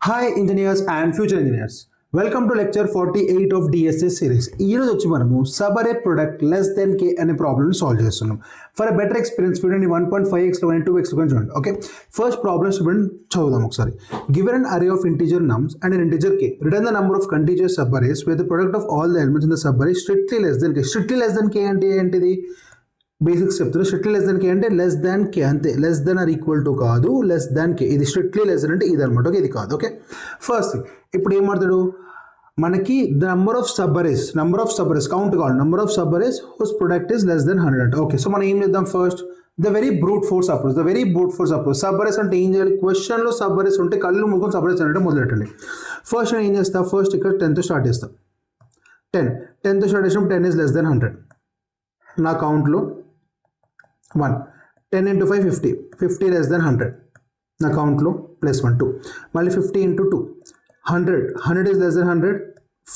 Hi engineers and future engineers. Welcome to lecture 48 of DSA series. ఈ రోజు వచ్చి మనము సబరే ప్రొడక్ట్ లెస్ దెన్ k అనే ప్రాబ్లమ్ సాల్వ్ చేస్తున్నాం. ఫర్ ఎ బెటర్ ఎక్స్పీరియన్స్ చూడండి 1.5x లో 2x లో చూడండి. ఓకే, ఫస్ట్ ప్రాబ్లమ్ స్టూడెంట్ చదువుదాం ఒకసారి. Given an array of integer nums and an integer k, return the number of contiguous subarrays where the product of all the elements in the subarray strictly less than k. Strictly less than k అంటే ఏంటిది? Basics చెప్తారు. Strictly less than కే అంటే less than k అంతే, less than or equal to కాదు, less than k. ఇది strictly less than అంటే ఇది అనమాట. ఓకే, ఇది కాదు. ఓకే, ఫస్ట్ ఇప్పుడు ఏం మాట్లాడు, మనకి the number of subarrays count కావాలి. Number of subarrays whose product is less than 100 అంటే. ఓకే, సో మనం ఏం చేద్దాం, first the very brute force approach. Subarrays అంటే ఏం చేయాలి, క్వశ్చన్లో సబ్బరేస్ ఉంటే కళ్ళు మూసుకొని సబ్బరేస్ అంటే మొదలెట్టండి. ఫస్ట్ నేను ఏం చేస్తా, ఫస్ట్ ఇక్కడ 10తో స్టార్ట్ చేస్తాం. 10తో స్టార్ట్ చేసినప్పుడు 10 ఇస్ లెస్ దెన్ 100. నా కౌంట్లో 1, 10 into 5 50, 50 less than 100. నా కౌంట్లో ప్లస్ 1 2, మళ్ళీ 50 into 2 100 is less than 100,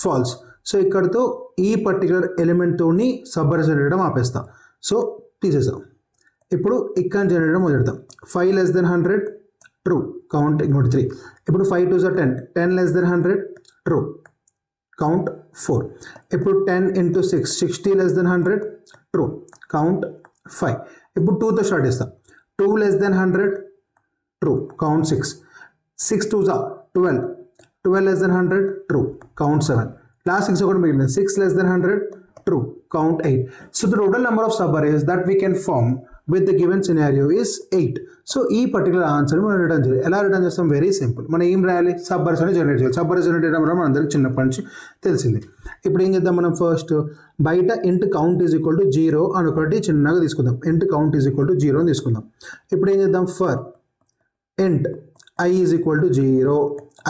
false. So ఇక్కడతో ఈ పర్టికులర్ ఎలిమెంట్తోని సబ్బరేస్ జనరేట్ ఆపేస్తాం. సో తీసేసాం. ఇప్పుడు ఇక్కడ జనరేట్ మొదలెడతాం. 5 less than 100 ట్రూ, కౌంట్ ఇంకోటి 3. ఇప్పుడు 5 2s are 10, 10 less than 100 true, count 4. ఇప్పుడు 10 into 6 60 less than 100 true, count 5. ఇప్పుడు 2తో స్టార్ట్ చేస్తాం. 2 less than 100 true, count 6. 6 2s are 12, 12 less than 100 true, count 7. Last 6 ఒకటి మిగిలింది. 6 less than 100 true, count 8. So the total number of subarrays that we can form with the given scenario is 8. సో ఈ particular answer మనం return చేయాలి. ఎలా return చేస్తాం, very simple. మనం ఏం రాయాలి, సబ్బరేస్ అని జనరేట్ చేయాలి. సబ్బరేస్ జనరేట్ చేయడం వల్ల మనందరికి చిన్నప్పటి నుంచి తెలిసింది. ఇప్పుడు ఏం చేద్దాం, మనం ఫస్ట్ బయట ఇంట్ కౌంట్ ఈజ్ ఈక్వల్ టు 0 అని ఒకటి చిన్నగా తీసుకుందాం. ఇంట్ కౌంట్ ఈజ్ ఈక్వల్ టు 0 అని తీసుకుందాం. ఇప్పుడు ఏం చేద్దాం, ఫర్ ఇంట్ i is equal to 0,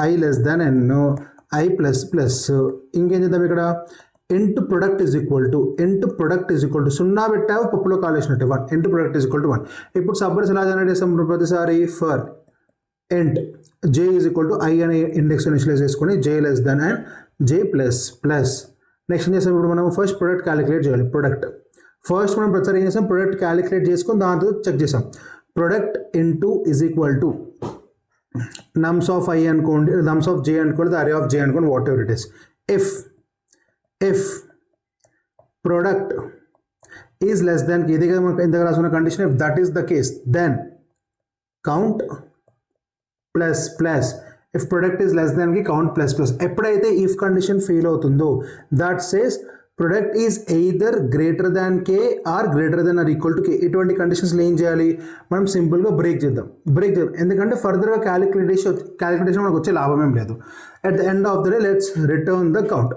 i less than n, i plus plus. ఇంకేం చేద్దాం, ఇక్కడ ఇంట్ ప్రొడక్ట్ ఈజ్ ఈక్వల్ టు సున్నా పెట్టావు పప్పులో కాలేసినట్టు 1, ఇంట్ ప్రొడక్ట్ ఈజ్ ఈక్వల్ టు 1. ఇప్పుడు సబ్బరేస్ ఎలా జనరేట్ చేస్తాం, ప్రతిసారి ఫర్ ఇంట్ j is equal to i అనే ఇండెక్స్ ఇనిషియలైజ్ చేసుకొని j less than and j plus plus. Next ఏం చేస్తాం, ఇప్పుడు మనం ఫస్ట్ ప్రొడక్ట్ క్యాలిక్యులేట్ చేయాలి. ఫస్ట్ మనం ప్రతిసారి ఏం చేస్తాం, ప్రొడక్ట్ క్యాలిక్యులేట్ చేసుకొని దాంతో చెక్ చేసాం. Product into is equal to నమ్స్ of i అనుకోండి, నమ్స్ ఆఫ్ j అనుకోండి, ద అరే ఆఫ్ j అనుకోండి, what ever it is. if product is less than k, ఇదే కదా మనకు ఇంతగా రాసుకున్న condition. if that is the case then count plus plus. if product is less than k, count plus plus. ఎప్పుడైతే if condition fail అవుతుందో that says product is either greater than k or greater than or equal to k. ఇటువంటి కండిషన్స్లో ఏం చేయాలి, మనం సింపుల్గా break చేద్దాం. ఎందుకంటే ఫర్దర్గా క్యాలిక్యులేషన్ మనకు వచ్చే లాభం ఏం లేదు. at the end of the day let's return the count.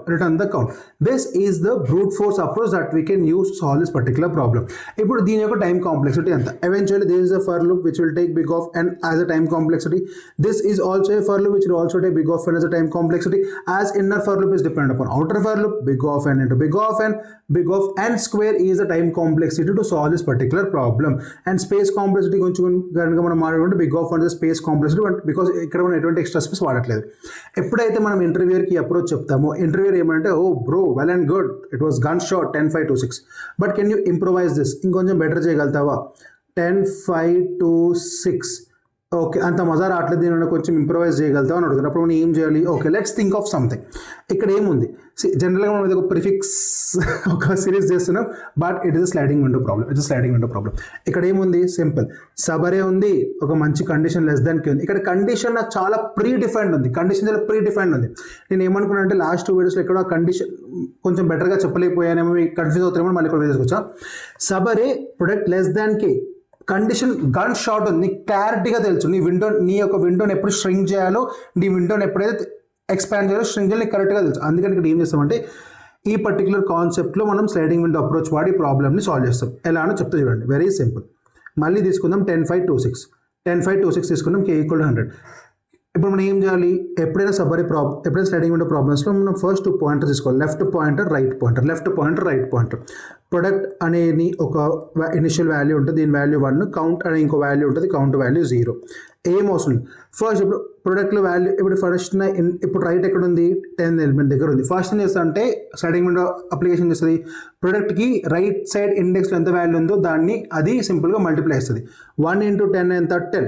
This is the brute force approach that we can use to solve this particular problem. ఇప్పుడు దీని యొక్క టైం కాంప్లెక్సిటీ ఎంత, eventually this is a for loop which will take big of n as a time complexity. This is also a for loop which will also take big of n as a time complexity, as inner for loop is dependent upon outer for loop. Big of n into big of n square is the time complexity to solve this particular problem. And space complexity కొంచెం కనుక మనం మాట్లాడుకుంటే big of n is space complexity, because ఇక్కడ మనం ఎటువంటి extra space వాడట్లేదు. ఎప్పుడైతే మనం ఇంటర్వ్యూకి అప్రోచ్ చెప్తామో, ఇంటర్వ్యూ ఏమంటే, oh bro well and good, it was gun shot 10-5-2-6, but can you improvise this, ఇంకొంచెం బెటర్ చేయగలుగుతావా, 10-5-2-6. ఓకే, అంత మజా రావట్లేదు, దీనిలో కొంచెం ఇంప్రొవైజ్ చేయగలుగుతావు అని అడుగుతారు. అప్పుడు మనం ఏం చేయాలి, okay let's think of something. ఇక్కడ ఏముంది, జనరల్గా మనం ఇది ఒక ప్రిఫిక్స్ ఒక సిరీస్ చేస్తున్నాం, but it is sliding window problem. ఇక్కడ ఏముంది, సింపుల్ సబరే ఉంది, ఒక మంచి కండిషన్ లెస్ దాన్ కే ఉంది. ఇక్కడ కండిషన్ నాకు చాలా ప్రీ డిఫైన్డ్ ఉంది. నేను ఏమనుకున్నా అంటే, లాస్ట్ 2 వీడియోస్లో ఇక్కడ కండిషన్ కొంచెం బెటర్గా చెప్పలేకపోయానేమో, కన్ఫ్యూజ్ అవుతారేమో, మళ్ళీ ఇక్కడ తీసుకొచ్చా. సబరే ప్రొడక్ట్ లెస్ దాన్ కే కండిషన్ గన్ షాట్ ఉంది, నీకు క్లారిటీగా తెలుసు. నీ యొక్క విండోని ఎప్పుడు స్ట్రింగ్ చేయాలో, నీ విండోని ఎప్పుడైతే ఎక్స్పాండ్ చేయాలో, స్ట్రింగ్ చేయాలో నీకు కరెక్ట్గా తెలుసు. అందుకని ఇక్కడ ఏం చేస్తామంటే, ఈ పర్టికులర్ కాన్సెప్ట్లో మనం స్లైడింగ్ విండో అప్రోచ్ వాడి ప్రాబ్లమ్ని సాల్వ్ చేస్తాం. ఎలానో చెప్తా చూడండి, వెరీ సింపుల్. మళ్ళీ తీసుకుందాం 10-5-2-6 తీసుకుందాం, k ఈక్వల్ టు 100. ఇప్పుడు మనం ఏం చేయాలి, ఎప్పుడైనా స్లైడింగ్ విండో ప్రాబ్లమ్స్లో మనం ఫస్ట్ 2 పాయింటర్స్ తీసుకోవాలి. Left pointer right pointer. Product అనేది ఒక ఇనిషియల్ వాల్యూ ఉంటుంది, దీని వాల్యూ 1. కౌంట్ అనే ఇంకో వాల్యూ ఉంటుంది, కౌంట్ వాల్యూ 0. ఏం అవసరం లేదు. ఫస్ట్ ఇప్పుడు ప్రొడక్ట్లో వాల్యూ, ఇప్పుడు రైట్ ఎక్కడ ఉంది, 10 ఎలిమెంట్ దగ్గర ఉంది. ఫస్ట్ ఏం చేస్తా అంటే, స్లైడింగ్ విండో అప్లికేషన్ చేస్తుంది, ప్రొడక్ట్కి రైట్ సైడ్ ఇండెక్స్లో ఎంత వాల్యూ ఉందో దాన్ని అది సింపుల్గా మల్టిప్లై చేస్తుంది. 1 into 10 ఎంత, 10.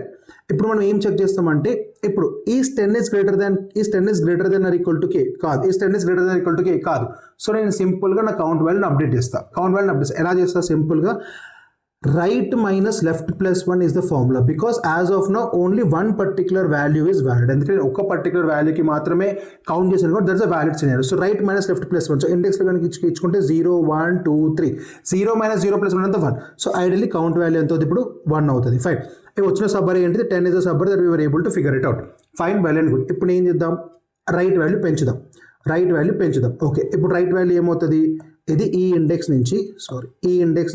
ఇప్పుడు మనం ఏం చెక్ చేస్తామంటే, ఇప్పుడు is 10 is greater than or equal to k కాదు, is 10 is greater than or equal to k కాదు. సో నేను సింపుల్గా నా కౌంట్ వాల్యూని అప్డేట్ చేస్తాను. ఎలా చేస్తా సింపుల్గా right minus left plus 1 is the formula, because as of now only one particular value is valid. ఎందుకంటే ఒక పర్టికులర్ వాల్యూకి మాత్రమే కౌంట్ చేసాను కాబట్టి that's a valid scenario. So right minus left plus 1. So ఇండెక్స్లో కనుక ఇచ్చుకుంటే 0 1 2 3, 0 మైనస్ 0 ప్లస్ 1 అంతా 1. So ideally count value ఎంత అవుతుంది ఇప్పుడు 1 అవుతుంది. ఫైన్. వచ్చిన సబ్బర్ ఏంటిది 10 is a subber that we were able to figure it out. Fine, well and good. ఇప్పుడు ఏం చేద్దాం, రైట్ వాల్యూ పెంచుదాం. ఓకే, ఇప్పుడు రైట్ వాల్యూ ఏమవుతుంది, ఇది ఈ ఇండెక్స్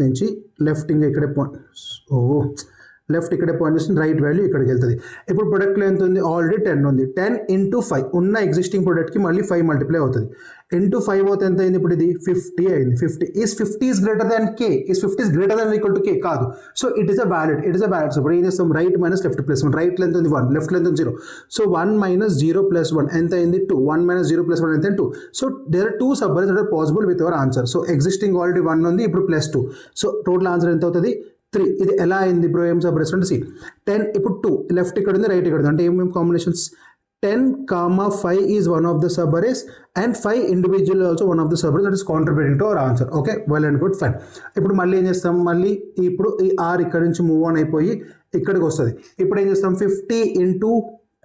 నుంచి లెఫ్ట్ ఇంకా ఇక్కడే లెఫ్ట్ ఇక్కడే పాయింట్ చేస్తుంది, రైట్ వాల్యూ ఇక్కడికి వెళ్తుంది. ఇప్పుడు ప్రొడక్ట్లో ఎంత ఉంది, ఆల్రెడీ 10 ఉంది. 10 into 5 ఉన్న ఎగ్జిస్టింగ్ ప్రొడక్ట్కి మళ్ళీ 5 మల్టిప్లై అవుతుంది. ఇంటూ 5 అవుతుంది, ఎంత అయింది ఇప్పుడు, ఇది 50 అయింది. 50 is greater than k, is 50 is greater than or equal to k కాదు. So it is a valid. So ఇప్పుడు ఏం చేస్తాం, right minus left plus 1. Right length ఉంది 1, లెఫ్ట్ లెంత్ ఉంది 0. సో 1 minus 0 plus 1 ఎంత అయింది 2. 1 minus 0 plus 1 ఎంత 2. So there are 2 subarrays that are possible with our answer. So existing already 1 ఉంది, ఇప్పుడు ప్లస్ 2. సో టోటల్ ఆన్సర్ ఎంత అవుతుంది 3. ఇది ఎలా అయింది బ్రో, ఏం సబ్బర్స్ అంటే 10 ఇప్పుడు 2 లెఫ్ట్ ఇక్కడ ఉంది, రైట్ ఇక్కడ ఉంది, అంటే ఏమేమి combinations 10, 5 is one of the subarrays and 5 individually also one of the subarrays that is contributing to our answer. Okay, well and good, fine. ఇప్పుడు మళ్ళీ ఏం చేస్తాం, మళ్ళీ ఇప్పుడు ఈ r ఇక్కడ నుంచి మూవ్ ఆన్ అయిపోయి ఇక్కడికి వస్తుంది. ఇప్పుడు ఏం చేస్తాం, 50 into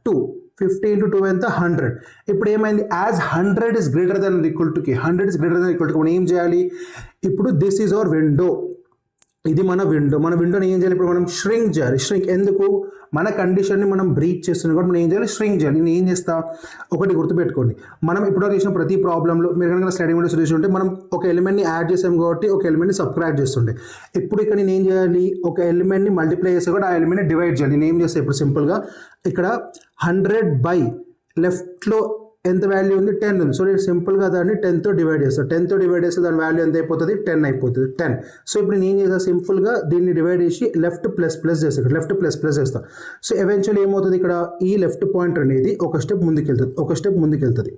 2 ఎంత 100. ఇప్పుడు ఏమైంది, as 100 is greater than or equal to k, 100 is greater than or equal to k, మనం ఏం చేయాలి, ఇప్పుడు దిస్ ఈజ్ అవర్ విండో, ఇది మన విండోని ఏం చేయాలి, ఇప్పుడు మనం ష్రింక్ చేయాలి. ఎందుకు, మన కండిషన్ని మనం బ్రీచ్ చేస్తున్నాం కాబట్టి మనం ఏం చేయాలి, ష్రింక్ చేయాలి. నేను ఏం చేస్తా, ఒకటి గుర్తుపెట్టుకోండి, మనం ఇప్పుడు చేసిన ప్రతి ప్రాబ్లంలో మీరు కనుక స్లైడింగ్ వీడియో సొల్యూషన్ ఉంటే మనం ఒక ఎలిమెంట్ని యాడ్ చేసాం కాబట్టి ఒక ఎలిమెంట్ని సబ్ట్రాక్ట్ చేస్తుండే. ఇప్పుడు ఇక్కడ నేను ఏం చేయాలి, ఒక ఎలిమెంట్ని మల్టిప్లై చేస్తే కూడా ఆ ఎలిమెంట్ని డివైడ్ చేయాలి. నేను ఏం చేస్తాను ఇప్పుడు సింపుల్గా ఇక్కడ 100 బై లెఫ్ట్లో ఎంత వాల్యూ ఉంది 10 ఉంది. సో నేను సింపుల్గా దాన్ని 10తో డివైడ్ చేస్తాను. 10తో డివైడ్ చేస్తే దాని వాల్యూ ఎంత అయిపోతుంది 10 అయిపోతుంది 10. సో ఇప్పుడు నేను ఏం చేస్తాను, సింపుల్గా దీన్ని డివైడ్ చేసి లెఫ్ట్ ప్లస్ చేస్తాను. సో ఎవెన్చువల్లీ ఏమవుతుంది, ఇక్కడ ఈ లెఫ్ట్ పాయింటర్ అనేది ఒక స్టెప్ ముందుకెళ్తుంది.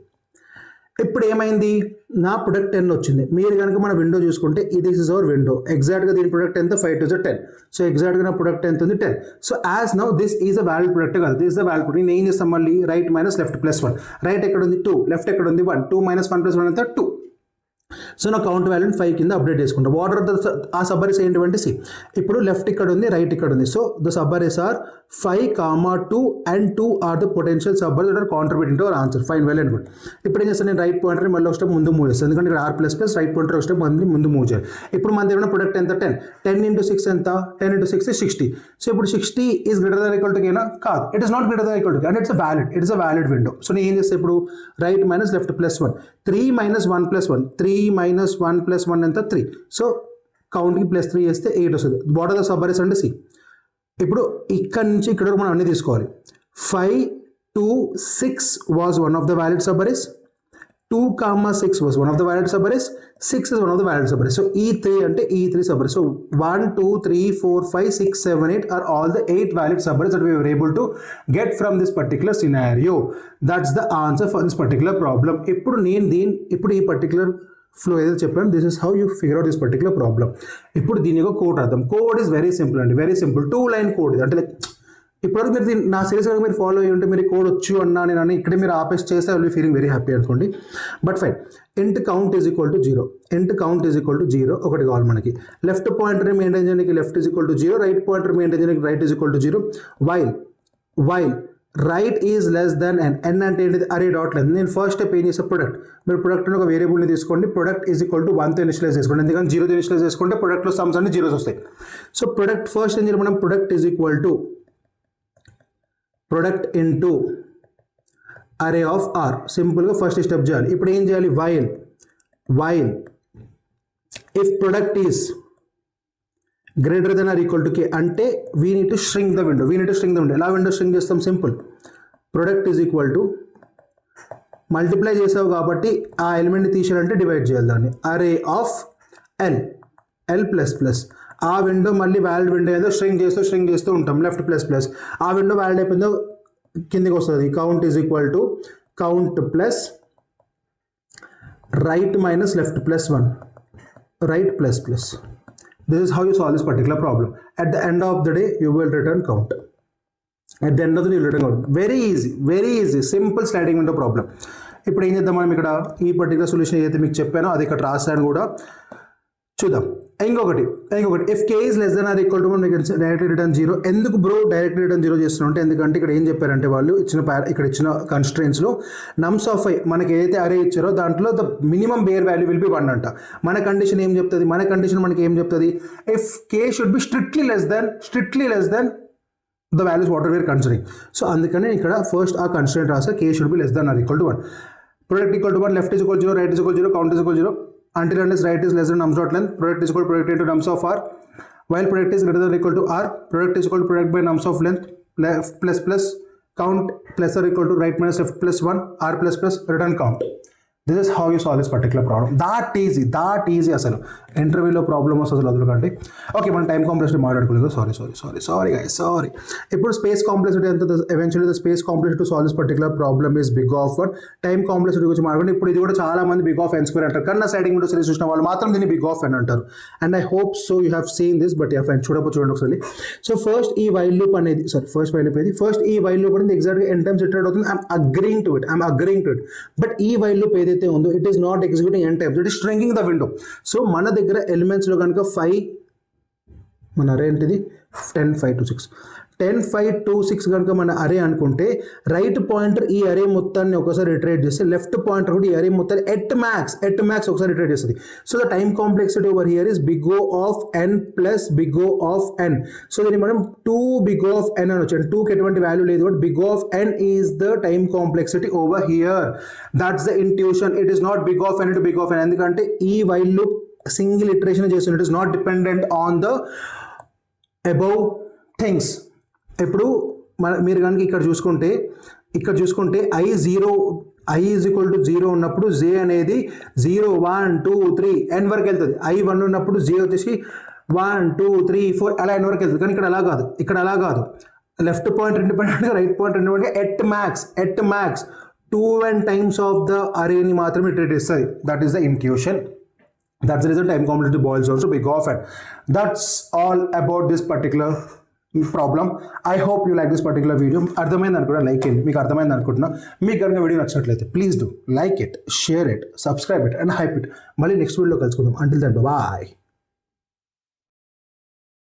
ఇప్పుడు ఏమైంది, నా ప్రొడక్ట్ 10 వచ్చింది. మీరు కనుక మన విండో చూసుకుంటే ఇది ఇస్ అవర్ విండో, ఎగ్జాక్ట్గా దీని ప్రొడక్ట్ ఎంత 5 to 10. సో ఎగ్జాక్ట్గా నా ప్రొడక్ట్ ఎంత ఉంది 10. So as now this is a valid product కాదు, this is the valid product. నేను ఏం చేస్తాం, మళ్ళీ right minus left plus 1. Right ఎక్కడ ఉంది 2, లెఫ్ట్ ఎక్కడ ఉంది 1, 2 minus 1 plus 1 ఎంత 2. సో నా కౌంట్ వాల్యూని 5 కింద అప్డేట్ చేసుకుంటాం. వాటర్ ఆ సబ్బరీస్ ఏంటంటే ఇప్పుడు లెఫ్ట్ ఇక్కడ ఉంది, రైట్ ఇక్కడ ఉంది. So the subarrays are 5, 2 and 2 are the potential subarrays that are contributing to our answer. Fine, well and good. ఇప్పుడు ఏం చేస్తాను, నేను రైట్ పాయింటర్ మళ్ళీ ఒక స్టెప్ ముందు మూవ్ చేస్తాను, ఎందుకంటే ఇక్కడ r++ రైట్ పాయింటర్ ఒక స్టెప్ ముందు మూవ్ చేయాలి. ఇప్పుడు మన దగ్గర ప్రొడక్ట్ ఎంత 10 into 6 ఎంత, 10 into 6 is 60. సో ఇప్పుడు 60 is greater than equal to కేనా, కాదు, it is not greater than equal to K, and it's a valid window. So నేను ఏం చేస్తాను, ఇప్పుడు right minus left plus 1, 3 minus 1 plus 1, 3 minus 1 plus 1 ఎంత 3. So కౌంట్కి plus 3 చేస్తే 8 వస్తుంది. వాట్ ఆర్ ద సబ్బరీస్ అంటే ఇప్పుడు ఇక్కడ నుంచి ఇక్కడ మనం అన్ని తీసుకోవాలి. 5, 2, 6 was one of the valid subarrays. 2, 6 was one of the valid subarrays. 6 is one of the valid subarrays. So E3 అంటే E3 subarrays. So 1, 2, 3, 4, 5, 6, 7, 8 are all the 8 valid subarrays that we were able to get from this particular scenario. That's the answer for this particular problem. ఇప్పుడు ఈ particular flow ఏదో చెప్పాను, this is how you figure out this particular problem. ఇప్పుడు దీని యొక్క code రాద్దాం. Code is very simple అండి, very simple 2-line code ఇది. అంటే లైక్ ఇప్పటివరకు మీరు నా సిరీస్ కనుక మీరు ఫాలో అయ్యి ఉంటే మీరు కోడ్ వచ్చు అన్నా నేను ఇక్కడ మీరు ఆపేసి చేస్తే I will feeling very happy అనుకోండి. But fine, int count is equal to 0. ఒకటి కావాలి మనకి. లెఫ్ట్ పాయింటర్ మెయింటైన్ చేయడానికి left is equal to 0, right pointer maintain చేయడానికి right is equal to 0. While right is less than n అంటే ఏంటిది, array dot length. నేను first step ఏం చేస్తాను, ప్రొడక్ట్. మీరు ప్రొడక్ట్ ఒక వేరియబుల్ని తీసుకోండి, ప్రొడక్ట్ ఈజ్ ఈక్వల్ టు 1తో ఇనిషియలైజ్ చేసుకోండి, ఎందుకంటే 0తో ఇనిషియలైజ్ చేసుకుంటే ప్రొడక్ట్లో సమ్స్ అన్ని జీరోస్ వస్తాయి. సో ప్రొడక్ట్ ఫస్ట్ ఏం చేయాలి మనం, product is equal to product into array of r. సింపుల్గా ఫస్ట్ స్టెప్ చేయాలి. ఇప్పుడు ఏం చేయాలి, while if product is greater than or equal to k అంటే we need to shrink the window. ఎలా విండో ష్రింక్ చేస్తాం, simple, product is equal to multiply చేసావు కాబట్టి ఆ ఎలిమెంట్ని తీసేయాలంటే డివైడ్ చేయాలి దాన్ని, అరే ఆఫ్ l ప్లస్ ఆ విండో మళ్ళీ వ్యాలిడ్ విండో ఏదో ష్రింక్ చేస్తూ ఉంటాం, లెఫ్ట్ ప్లస్ ఆ విండో వ్యాలిడ్ అయిపోయిందో కిందికి వస్తుంది. Count is equal to count plus right minus left plus 1, right plus. This is how you solve this particular problem. At the end of the day, you will return count. at the end of the day letting out. Very easy simple sliding window problem. ఇప్పుడు ఏం చేద్దాం మనం ఇక్కడ ఈ particular solution ఏదైతే మీకు చెప్పానో అది ఇక్కడ రాసాను కూడా చూద్దాం. ఇంకొకటి if k is less than or equal to 1 we can directly return 0. ఎందుకు బ్రో డైరెక్ట్లీ రిటర్న్ 0 చేస్తున్నాం అంటే ఎందుకంటే ఇక్కడ ఏం చెప్పారంటే వాళ్ళు ఇక్కడ ఇచ్చిన కన్స్ట్రెయిన్స్ లో నమ్స్ ఆఫ్ i మనకి ఏదైతే అరే ఇచ్చారో దాంట్లో the minimum bear value will be 1 అంట. మన కండిషన్ ఏం చెప్తుంది, మనకి ఏం చెప్తుంది, if k should be strictly less than the values what we are considering. So అందుకనే ఇక్కడ ఫస్ట్ ఆ కన్స్ట్రెయింట్ రాసా k should be less than or equal to 1. Product equal to 1, left is equal to 0, right is equal to 0, count is equal to 0 until unless right is less than nums dot length. Product is equal to product into nums of r, while product is greater than or equal to r. Product is equal to product by nums of length, left plus count plus or equal to right minus left plus 1, r plus return count. This is how you solve this particular problem. That easy అసలు ఇంటర్వ్యూలో problem వస్తుంది అసలు వదలకండి. Okay మనం time complexity మాట్లాడుకోలేదు. Sorry guys. ఇప్పుడు space complexity ఎంత, eventually the space complexity to solve this particular problem is big of 1. Time complexity గురించి మాట్లాడుకుంటే ఇప్పుడు ఇది కూడా చాలా మంది బిగ్ ఆఫ్ n స్క్వేర్ అంటారు, కానీ నా సైడింగ్ విండో సిరీస్ చూసిన వాళ్ళు మాత్రం దీన్ని బిగ్ ఆఫ్ n అంటారు. And I hope so you have seen this, but fine చూడండి ఒకసారి. సో ఫస్ట్ ఈ వైల్ లూప్ అనేది ఫస్ట్ ఈ వైల్ లూప్ అనేది ఎగ్జాక్ట్గా n టైమ్స్ ఇటరేట్ అవుతుంది. I'm agreeing to it. But ఈ వైల్ లూప్ ఏదైతే ఉందో it is not executing n times, it is stringing the window. So మన దగ్గర ఎలిమెంట్స్లో కనుక 5 మన అరే ఏంటిది 10 5 2 6 10 5 2 6 కనుక మన అరే అనుకుంటే రైట్ పాయింటర్ ఈ అరే మొత్తాన్ని ఒకసారి ఇటరేట్ చేస్తే లెఫ్ట్ పాయింటర్ కూడా ఈ అరే మొత్తాన్ని ఎట్ మ్యాక్స్ ఒకసారి ఇటరేట్ చేస్తుంది. So the time complexity over here is big O of n plus big O of n. So దీన్ని మనం 2 బిగ్ O ఆఫ్ n అని వచ్చాను. 2కి ఎటువంటి వాల్యూ లేదు, but big O of n is the time complexity over here. That's the intuition. It is not big of n into big of n, ఎందుకంటే ఈ while loop single iteration చేస్తుంది. It is not dependent on the above things. ఇప్పుడు మీరు కనుక ఇక్కడ చూసుకుంటే i is equal to 0 ఉన్నప్పుడు j అనేది 0 1 2 3 n వరకు వెళ్తుంది. i 1 ఉన్నప్పుడు j వచ్చేసి 1 2 3 4 అలా n వరకు వెళ్తుంది. కానీ ఇక్కడ అలా కాదు. లెఫ్ట్ పాయింట్ ఇండిపెండెంట్గా, రైట్ పాయింట్ ఇండిపెండెంట్గా at max 2n times of the అరేని మాత్రమే ఇటరేట్ చేస్తుంది. That is the intuition. That's the reason time complexity boils down to big of n. That's all about this particular problem. I hope you like this particular video. అర్థమైంది అనుకుంటా, like చేయండి. మీకు అర్థమైంది అనుకుంటున్నా. మీకు కనుక వీడియో నచ్చినట్లయితే please do like it, share it, subscribe it and hype it. మళ్ళీ నెక్స్ట్ వీడియోలో కలుసుకుందాం. Until then bye.